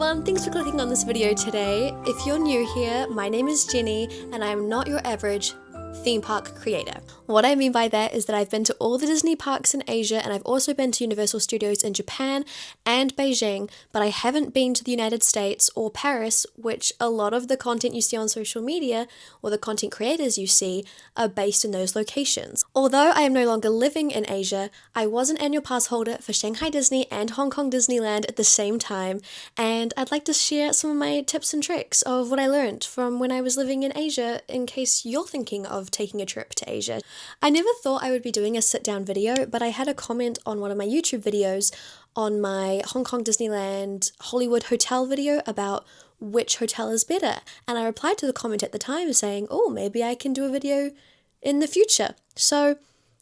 everyone, thanks for clicking on this video today. If you're new here, my name is Jenny and I am not your average theme park creator. What I mean by that is that I've been to all the Disney parks in Asia and I've also been to Universal Studios in Japan and Beijing, but I haven't been to the United States or Paris, which a lot of the content you see on social media or the content creators you see are based in those locations. Although I am no longer living in Asia, I was an annual pass holder for Shanghai Disney and Hong Kong Disneyland at the same time, and I'd like to share some of my tips and tricks of what I learned from when I was living in Asia in case you're thinking of taking a trip to Asia. I never thought I would be doing a sit-down video, but I had a comment on one of my YouTube videos on my Hong Kong Disneyland Hollywood Hotel video about which hotel is better, and I replied to the comment at the time saying, oh, maybe I can do a video in the future. So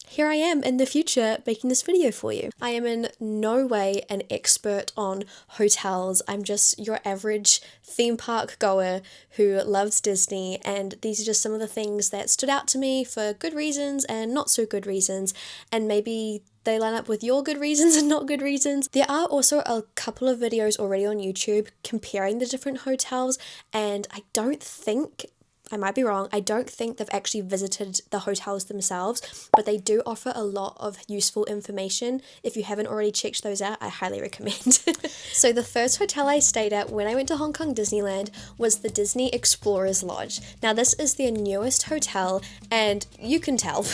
here I am in the future making this video for you. I am in no way an expert on hotels. I'm just your average theme park goer who loves Disney, and these are just some of the things that stood out to me for good reasons and not so good reasons, and maybe they line up with your good reasons and not good reasons. There are also a couple of videos already on YouTube comparing the different hotels, and I might be wrong, I don't think they've actually visited the hotels themselves, but they do offer a lot of useful information. If you haven't already checked those out, I highly recommend. So the first hotel I stayed at when I went to Hong Kong Disneyland was the Disney Explorers Lodge. Now this is their newest hotel, and you can tell,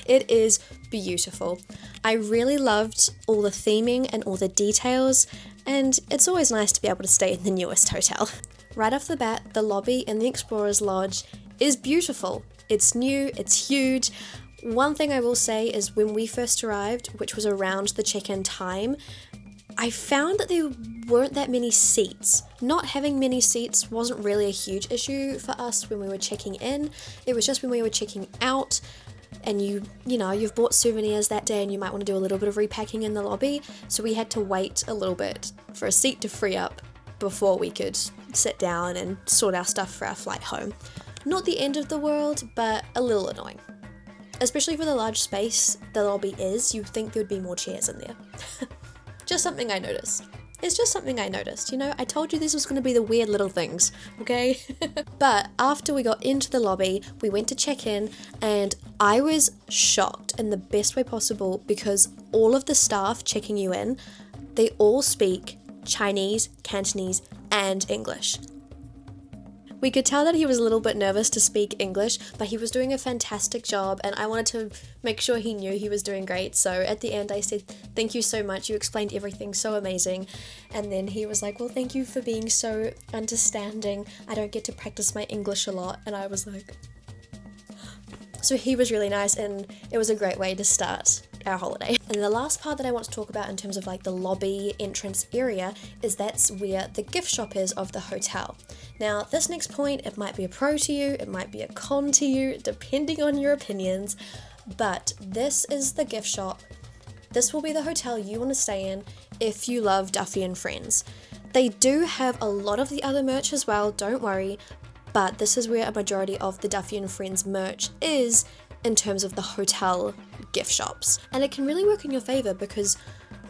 it is beautiful. I really loved all the theming and all the details, and it's always nice to be able to stay in the newest hotel. Right off the bat, the lobby in the Explorers Lodge is beautiful. It's new, it's huge. One thing I will say is when we first arrived, which was around the check-in time, I found that there weren't that many seats. Not having many seats wasn't really a huge issue for us when we were checking in. It was just when we were checking out and you've bought souvenirs that day and you might want to do a little bit of repacking in the lobby, so we had to wait a little bit for a seat to free up before we could sit down and sort our stuff for our flight home. Not the end of the world, but a little annoying. Especially for the large space the lobby is, you'd think there would be more chairs in there. Just something I noticed. It's just something I noticed, I told you this was going to be the weird little things, okay? But after we got into the lobby, we went to check in, and I was shocked in the best way possible because all of the staff checking you in, they all speak Chinese, Cantonese, and English. We could tell that he was a little bit nervous to speak English, but he was doing a fantastic job, and I wanted to make sure he knew he was doing great. So at the end I said, thank you so much, you explained everything so amazing. And then he was like, well, thank you for being so understanding. I don't get to practice my English a lot. And I was like, so he was really nice, and it was a great way to start our holiday. And the last part that I want to talk about in terms of like the lobby entrance area is that's where the gift shop is of the hotel. Now this next point, it might be a pro to you, it might be a con to you, depending on your opinions, but this is the gift shop. This will be the hotel you want to stay in if you love Duffy and Friends. They do have a lot of the other merch as well, don't worry, but this is where a majority of the Duffy and Friends merch is in terms of the hotel gift shops. And it can really work in your favor because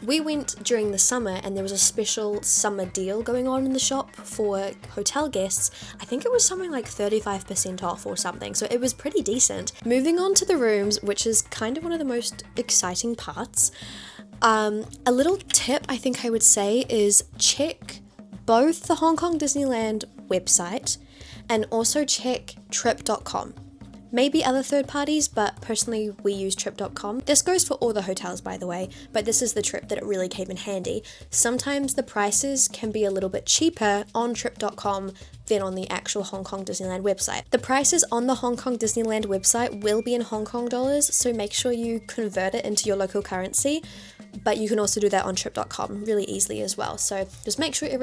we went during the summer and there was a special summer deal going on in the shop for hotel guests. I think it was something like 35% off or something, so it was pretty decent. Moving on to the rooms, which is kind of one of the most exciting parts. A little tip I think I would say is check both the Hong Kong Disneyland website and also check trip.com. Maybe other third parties, but personally we use trip.com. This goes for all the hotels, by the way, but this is the trip that it really came in handy. Sometimes the prices can be a little bit cheaper on trip.com than on the actual Hong Kong Disneyland website. The prices on the Hong Kong Disneyland website will be in Hong Kong dollars, so make sure you convert it into your local currency, but you can also do that on trip.com really easily as well. So just make sure you're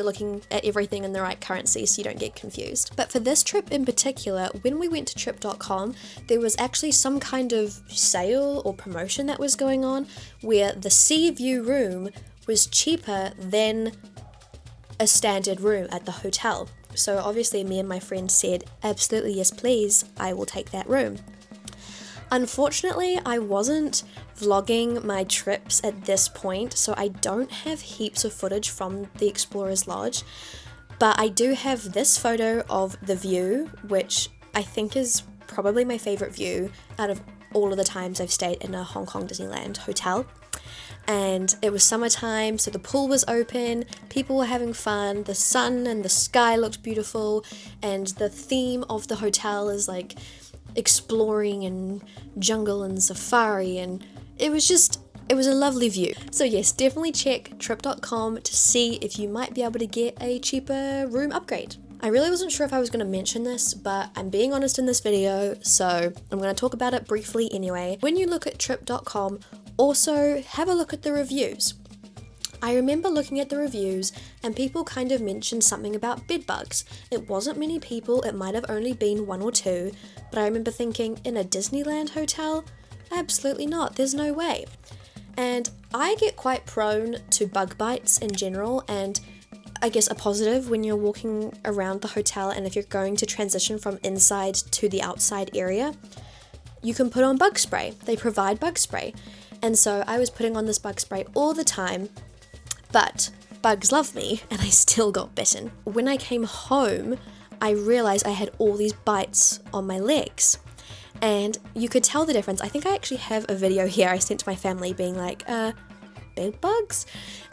looking at everything in the right currency so you don't get confused. But for this trip in particular, when we went to trip.com, there was actually some kind of sale or promotion that was going on where the sea view room was cheaper than a standard room at the hotel. So obviously me and my friend said, absolutely yes please, I will take that room. Unfortunately, I wasn't vlogging my trips at this point, so I don't have heaps of footage from the Explorers Lodge, but I do have this photo of the view, which I think is probably my favorite view out of all of the times I've stayed in a Hong Kong Disneyland hotel. And it was summertime, so the pool was open, people were having fun, the sun and the sky looked beautiful, and the theme of the hotel is like exploring and jungle and safari, and it was a lovely view. So yes, definitely check trip.com to see if you might be able to get a cheaper room upgrade. I really wasn't sure if I was going to mention this, but I'm being honest in this video, so I'm going to talk about it briefly anyway. When you look at trip.com, also have a look at the reviews. I remember looking at the reviews and people kind of mentioned something about bed bugs. It wasn't many people, it might have only been one or two, but I remember thinking, in a Disneyland hotel? Absolutely not, there's no way. And I get quite prone to bug bites in general, and I guess a positive when you're walking around the hotel and if you're going to transition from inside to the outside area, you can put on bug spray. They provide bug spray. And so I was putting on this bug spray all the time, but bugs love me and I still got bitten. When I came home, I realized I had all these bites on my legs. And you could tell the difference. I think I actually have a video here I sent to my family being like, bed bugs?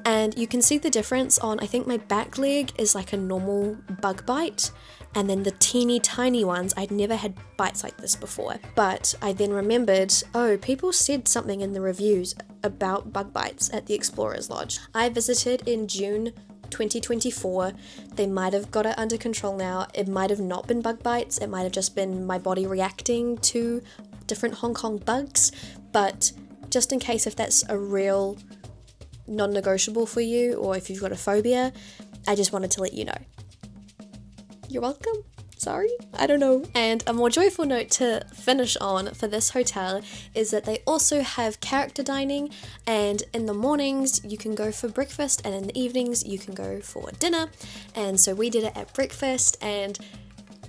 And you can see the difference on, I think my back leg is like a normal bug bite, and then the teeny tiny ones, I'd never had bites like this before. But I then remembered, oh, people said something in the reviews about bug bites at the Explorers Lodge. I visited in June 2024. They might have got it under control now. It might have not been bug bites. It might have just been my body reacting to different Hong Kong bugs. But just in case if that's a real non-negotiable for you, or if you've got a phobia, I just wanted to let you know. You're welcome. Sorry, I don't know. And a more joyful note to finish on for this hotel is that they also have character dining, and in the mornings you can go for breakfast and in the evenings you can go for dinner. And so we did it at breakfast, and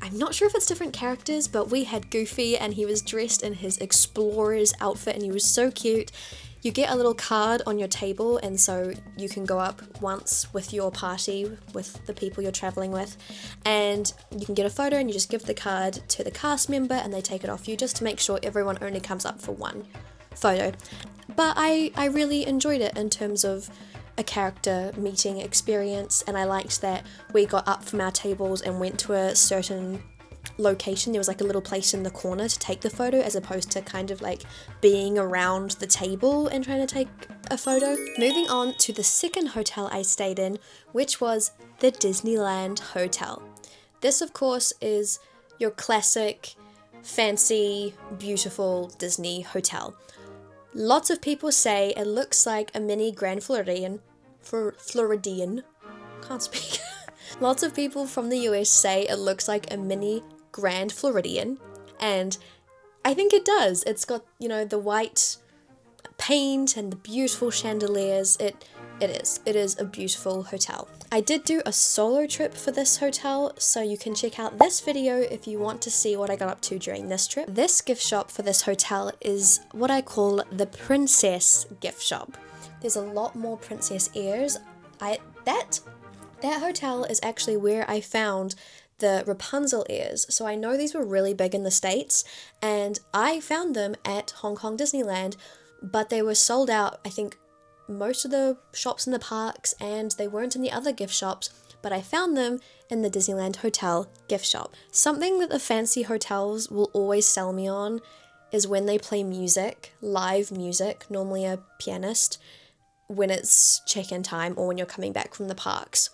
I'm not sure if it's different characters, but we had Goofy and he was dressed in his explorer's outfit and he was so cute. You get a little card on your table, and so you can go up once with your party, with the people you're traveling with, and you can get a photo and you just give the card to the cast member and they take it off you just to make sure everyone only comes up for one photo. But I really enjoyed it in terms of a character meeting experience, and I liked that we got up from our tables and went to a certain location. There was like a little place in the corner to take the photo, as opposed to kind of like being around the table and trying to take a photo. Moving on to the second hotel I stayed in, which was the Disneyland Hotel. This of course is your classic, fancy, beautiful Disney hotel. Lots of people say it looks like a mini Grand Floridian. Can't speak. Lots of people from the US say it looks like a mini Grand Floridian, and I think it does. It's got, you know, the white paint and the beautiful chandeliers. It is a beautiful hotel. I did do a solo trip for this hotel, so you can check out this video if you want to see what I got up to during this trip. This gift shop for this hotel is what I call the princess gift shop. There's a lot more princess ears. That hotel is actually where I found the Rapunzel ears. So I know these were really big in the States, and I found them at Hong Kong Disneyland, but they were sold out, I think, most of the shops in the parks, and they weren't in the other gift shops, but I found them in the Disneyland Hotel gift shop. Something that the fancy hotels will always sell me on is when they play music, live music, normally a pianist, when it's check-in time or when you're coming back from the parks.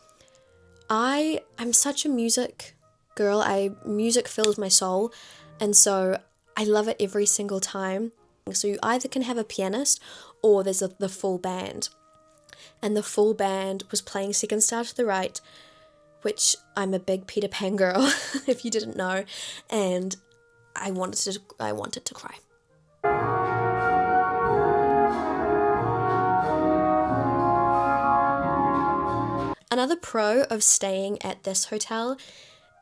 I'm such a music girl. Music fills my soul, and so I love it every single time. So you either can have a pianist or there's the full band. And the full band was playing Second Star to the Right, which I'm a big Peter Pan girl, if you didn't know, and I wanted to cry. Another pro of staying at this hotel,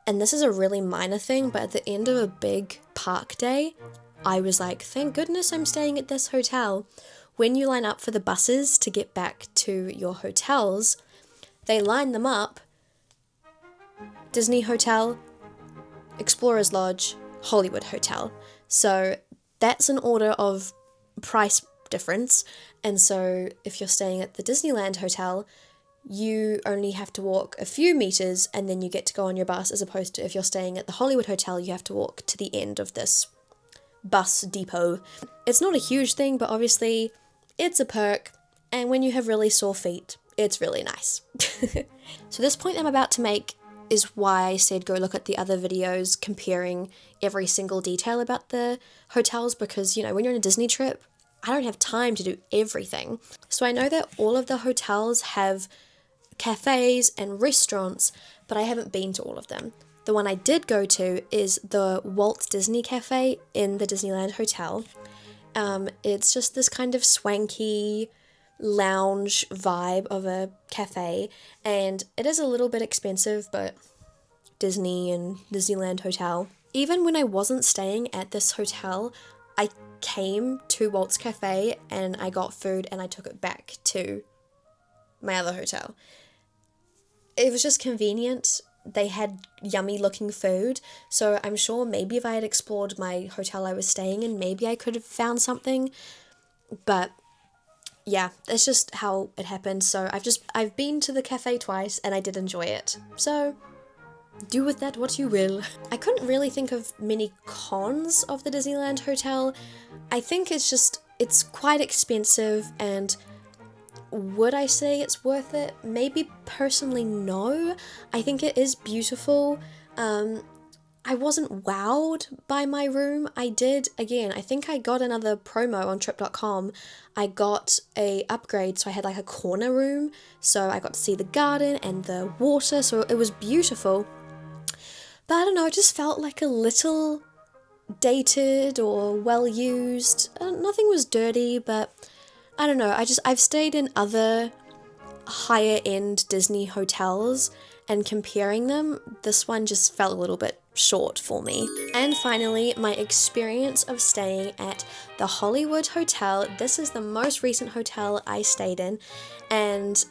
and this is a really minor thing, but at the end of a big park day, I was like, thank goodness I'm staying at this hotel. When you line up for the buses to get back to your hotels, they line them up: Disney Hotel, Explorers Lodge, Hollywood Hotel. So that's an order of price difference. And so if you're staying at the Disneyland Hotel, you only have to walk a few meters and then you get to go on your bus, as opposed to if you're staying at the Hollywood Hotel, you have to walk to the end of this bus depot. It's not a huge thing, but obviously it's a perk, and when you have really sore feet, it's really nice. So this point I'm about to make is why I said go look at the other videos comparing every single detail about the hotels, because, you know, when you're on a Disney trip, I don't have time to do everything. So I know that all of the hotels have cafes and restaurants, but I haven't been to all of them. The one I did go to is the Walt Disney Cafe in the Disneyland Hotel. It's just this kind of swanky lounge vibe of a cafe, and it is a little bit expensive, but Disney and Disneyland Hotel. Even when I wasn't staying at this hotel, I came to Walt's Cafe and I got food and I took it back to my other hotel. It was just convenient. They had yummy looking food, so I'm sure maybe if I had explored my hotel I was staying in, maybe I could have found something. But yeah, that's just how it happened. So I've been to the cafe twice and I did enjoy it. So do with that what you will. I couldn't really think of many cons of the Disneyland Hotel. I think it's quite expensive, and would I say it's worth it? Maybe personally, no. I think it is beautiful. I wasn't wowed by my room. I think I got another promo on trip.com. I got a upgrade, so I had like a corner room, so I got to see the garden and the water, so it was beautiful. But I don't know, it just felt like a little dated or well used. Nothing was dirty, but I don't know, I've stayed in other higher end Disney hotels, and comparing them, this one just felt a little bit short for me. And finally, my experience of staying at the Hollywood Hotel. This is the most recent hotel I stayed in, and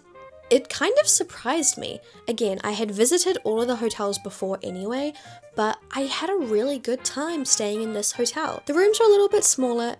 it kind of surprised me. Again, I had visited all of the hotels before anyway, but I had a really good time staying in this hotel. The rooms are a little bit smaller,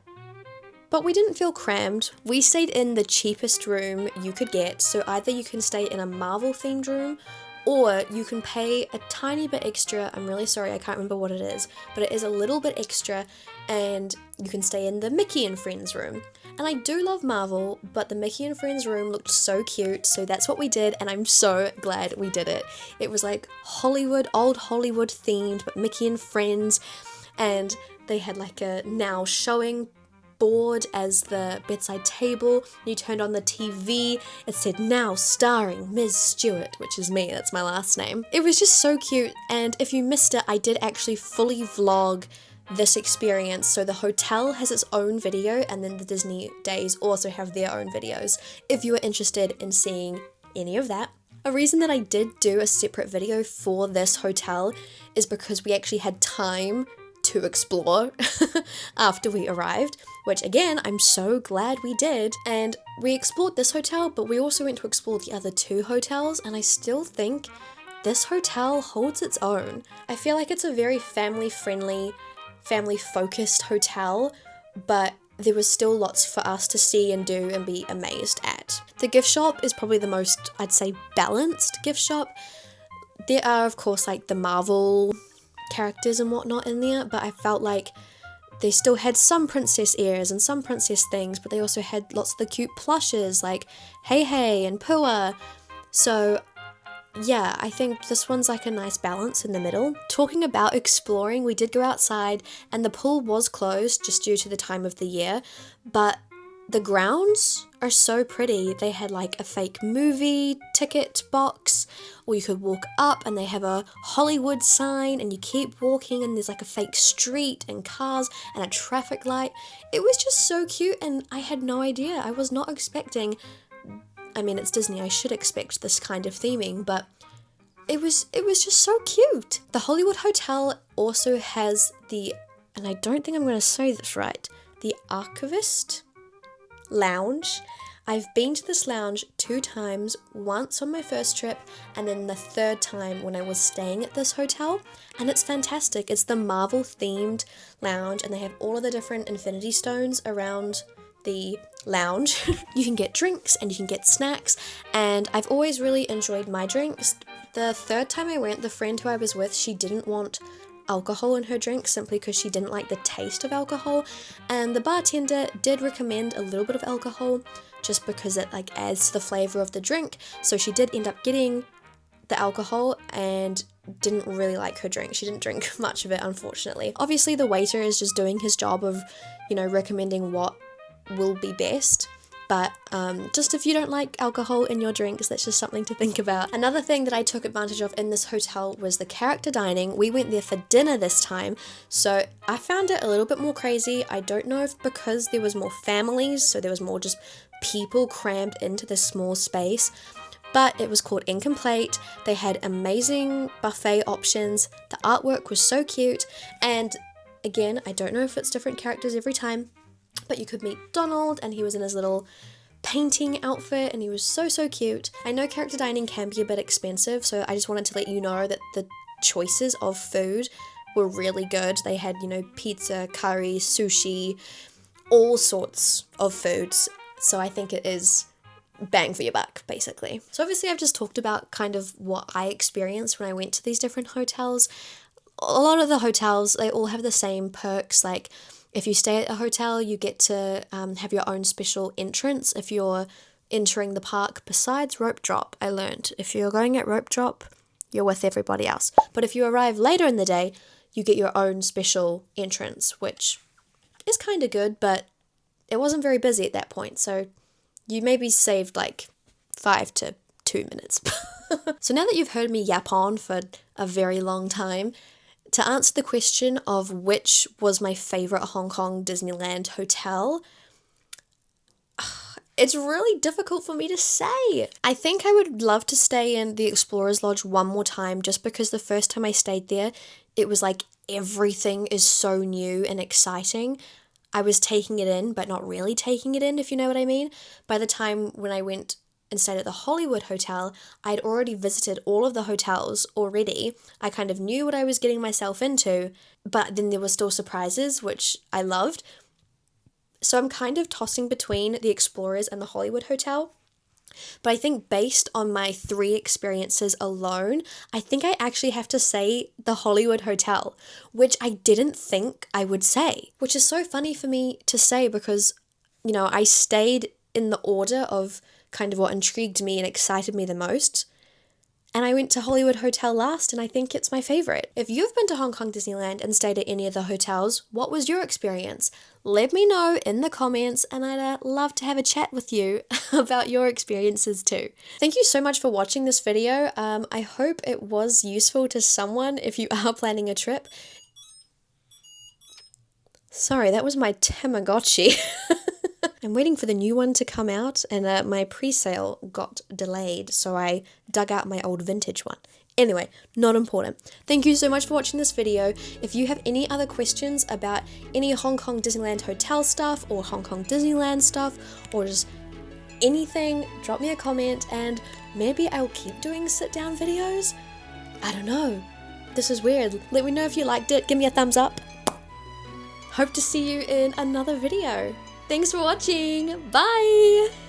but we didn't feel crammed. We stayed in the cheapest room you could get, so either you can stay in a Marvel themed room, or you can pay a tiny bit extra. I'm really sorry, I can't remember what it is, but it is a little bit extra, and you can stay in the Mickey and Friends room. And I do love Marvel, but the Mickey and Friends room looked so cute, so that's what we did, and I'm so glad we did it. It was like Hollywood, old Hollywood themed, but Mickey and Friends, and they had like a now showing board as the bedside table. You turned on the TV, it said now starring Ms. Stewart, which is me, that's my last name. It was just so cute, and if you missed it, I did actually fully vlog this experience. So the hotel has its own video, and then the Disney days also have their own videos if you are interested in seeing any of that. A reason that I did do a separate video for this hotel is because we actually had time to explore after we arrived, which again, I'm so glad we did. And we explored this hotel, but we also went to explore the other two hotels, and I still think this hotel holds its own. I feel like it's a very family-friendly, family-focused hotel, but there was still lots for us to see and do and be amazed at. The gift shop is probably the most, I'd say, balanced gift shop. There are, of course, like the Marvel characters and whatnot in there, but I felt like they still had some princess ears and some princess things, but they also had lots of the cute plushes like Hey Hey and Pua. So yeah, I think this one's like a nice balance in the middle. Talking about exploring, we did go outside and the pool was closed just due to the time of the year, but the grounds are so pretty. They had like a fake movie ticket box, or you could walk up and they have a Hollywood sign and you keep walking and there's like a fake street and cars and a traffic light. It was just so cute, and I had no idea. I was not expecting, I mean, it's Disney, I should expect this kind of theming, but it was just so cute. The Hollywood Hotel also has the and I don't think I'm going to say this right, the Archivist Lounge. I've been to this lounge 2 times, once on my first trip and then the 3rd time when I was staying at this hotel, and it's fantastic. It's the Marvel themed lounge and they have all of the different Infinity Stones around the lounge. You can get drinks and you can get snacks, and I've always really enjoyed my drinks. The 3rd time I went, the friend who I was with, she didn't want alcohol in her drink simply because she didn't like the taste of alcohol, and the bartender did recommend a little bit of alcohol just because it like adds to the flavor of the drink. So she did end up getting the alcohol and didn't really like her drink. She didn't drink much of it, unfortunately. Obviously the waiter is just doing his job of, recommending what will be best. But just if you don't like alcohol in your drinks, that's just something to think about. Another thing that I took advantage of in this hotel was the character dining. We went there for dinner this time, so I found it a little bit more crazy. I don't know if because there was more families, so there was more just people crammed into this small space, but it was called Incomplete. They had amazing buffet options. The artwork was so cute, and again, I don't know if it's different characters every time, but you could meet Donald and he was in his little painting outfit and he was so cute. I know character dining can be a bit expensive, so I just wanted to let you know that the choices of food were really good. They had, pizza, curry, sushi, all sorts of foods. So I think it is bang for your buck, basically. So obviously I've just talked about kind of what I experienced when I went to these different hotels. A lot of the hotels, they all have the same perks, like if you stay at a hotel, you get to have your own special entrance if you're entering the park, besides rope drop. I learned if you're going at rope drop, you're with everybody else. But if you arrive later in the day, you get your own special entrance, which is kind of good, but it wasn't very busy at that point, so you maybe saved like 5 to 2 minutes. So now that you've heard me yap on for a very long time, to answer the question of which was my favorite Hong Kong Disneyland hotel, it's really difficult for me to say. I think I would love to stay in the Explorers Lodge one more time, just because the first time I stayed there, it was like everything is so new and exciting. I was taking it in, but not really taking it in, if you know what I mean. By the time when I went and stayed at the Hollywood Hotel, I'd already visited all of the hotels already. I kind of knew what I was getting myself into, but then there were still surprises, which I loved. So I'm kind of tossing between the Explorers and the Hollywood Hotel. But I think based on my 3 experiences alone, I think I actually have to say the Hollywood Hotel, which I didn't think I would say, which is so funny for me to say because, I stayed in the order of kind of what intrigued me and excited me the most. And I went to Hollywood Hotel last, and I think it's my favorite. If you've been to Hong Kong Disneyland and stayed at any of the hotels, what was your experience? Let me know in the comments, and I'd love to have a chat with you about your experiences too. Thank you so much for watching this video. I hope it was useful to someone if you are planning a trip. Sorry, that was my Tamagotchi. I'm waiting for the new one to come out, and my pre-sale got delayed, so I dug out my old vintage one. Anyway, not important. Thank you so much for watching this video. If you have any other questions about any Hong Kong Disneyland Hotel stuff or Hong Kong Disneyland stuff or just anything, drop me a comment and maybe I'll keep doing sit-down videos. I don't know. This is weird. Let me know if you liked it. Give me a thumbs up. Hope to see you in another video. Thanks for watching. Bye!